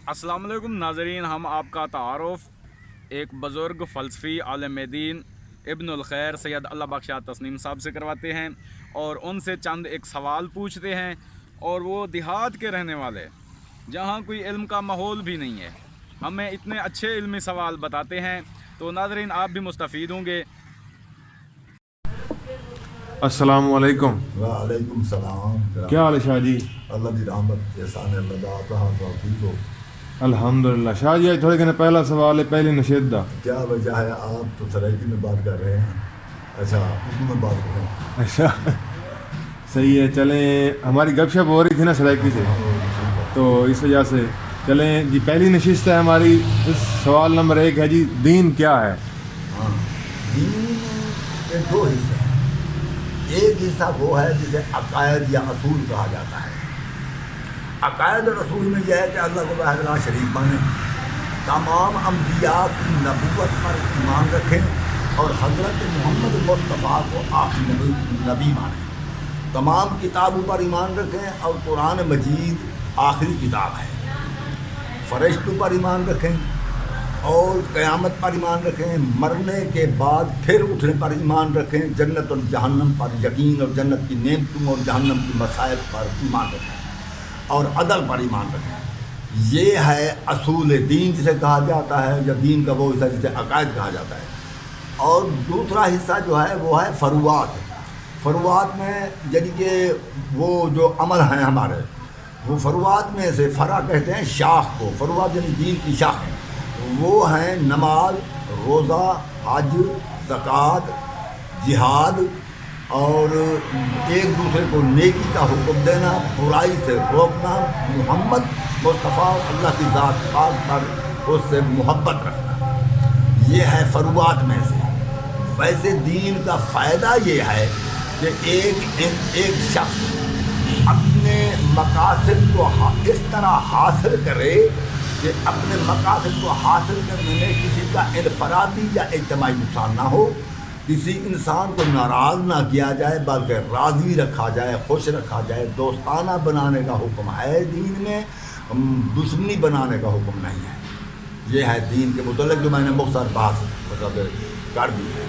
السلام علیکم ناظرین، ہم آپ کا تعارف ایک بزرگ فلسفی عالم دین ابن الخیر سید اللہ بخش تسنیم صاحب سے کرواتے ہیں اور ان سے چند ایک سوال پوچھتے ہیں، اور وہ دیہات کے رہنے والے جہاں کوئی علم کا ماحول بھی نہیں ہے ہمیں اتنے اچھے علمی سوال بتاتے ہیں، تو ناظرین آپ بھی مستفید ہوں گے۔ السلام علیکم۔ وعلیکم السلام۔ کیا حال ہے شاہ جی؟ اللہ کی رحمت احسان اللہ آپ رہا تو ٹھیک ہو؟ الحمدللہ۔ شاہ جی تھوڑے دن پہلا سوال ہے، پہلی نشید دا کیا وجہ ہے؟ آپ تو سرائکی میں بات کر رہے ہیں۔ اچھا اردو میں بات کر رہے ہیں؟ اچھا صحیح ہے، چلیں ہماری گپ شپ ہو رہی تھی نا سرائکی سے، تو اس وجہ سے چلیں جی پہلی نشست ہے ہماری۔ سوال نمبر 1 ہے جی، دین کیا ہے؟ ہاں، دین کے دو حصے ہیں۔ ایک حصہ وہ ہے جسے عقائد یا اصول کہا جاتا ہے۔ عقائد اور اصول میں یہ ہے کہ اللہ کو واحد لا شریک مانیں، تمام انبیاء کی نبوت پر ایمان رکھیں اور حضرت محمد مصطفیٰ کو آخری نبی مانیں، تمام کتابوں پر ایمان رکھیں اور قرآن مجید آخری کتاب ہے، فرشتوں پر ایمان رکھیں اور قیامت پر ایمان رکھیں، مرنے کے بعد پھر اٹھنے پر ایمان رکھیں، جنت اور جہنم پر یقین اور جنت کی نعمتوں اور جہنم کی مصائب پر ایمان رکھیں اور عدل پر ایمان رکھیں۔ یہ ہے اصول دین جسے کہا جاتا ہے، یا دین کا وہ حصہ جسے عقائد کہا جاتا ہے۔ اور دوسرا حصہ جو ہے وہ ہے فروعات۔ فروعات میں یعنی کہ وہ جو عمل ہیں ہمارے، وہ فروعات میں سے فرع کہتے ہیں شاخ کو، فروعات یعنی دین کی شاخ ہیں، وہ ہیں نماز، روزہ، حج، زکوٰۃ، جہاد اور ایک دوسرے کو نیکی کا حکم دینا، برائی سے روکنا، محمد مصطفیٰ اللہ کی ذات پاک پر اس سے محبت رکھنا، یہ ہے فروعات میں سے۔ ویسے دین کا فائدہ یہ ہے کہ ایک شخص اپنے مقاصد کو اس طرح حاصل کرے کہ اپنے مقاصد کو حاصل کرنے میں کسی کا انفرادی یا اجتماعی نقصان نہ ہو، کسی انسان کو ناراض نہ کیا جائے بلکہ راضی رکھا جائے، خوش رکھا جائے۔ دوستانہ بنانے کا حکم ہے دین میں، دشمنی بنانے کا حکم نہیں ہے۔ یہ ہے دین کے متعلق جو میں نے مختصر بات کر دی ہے۔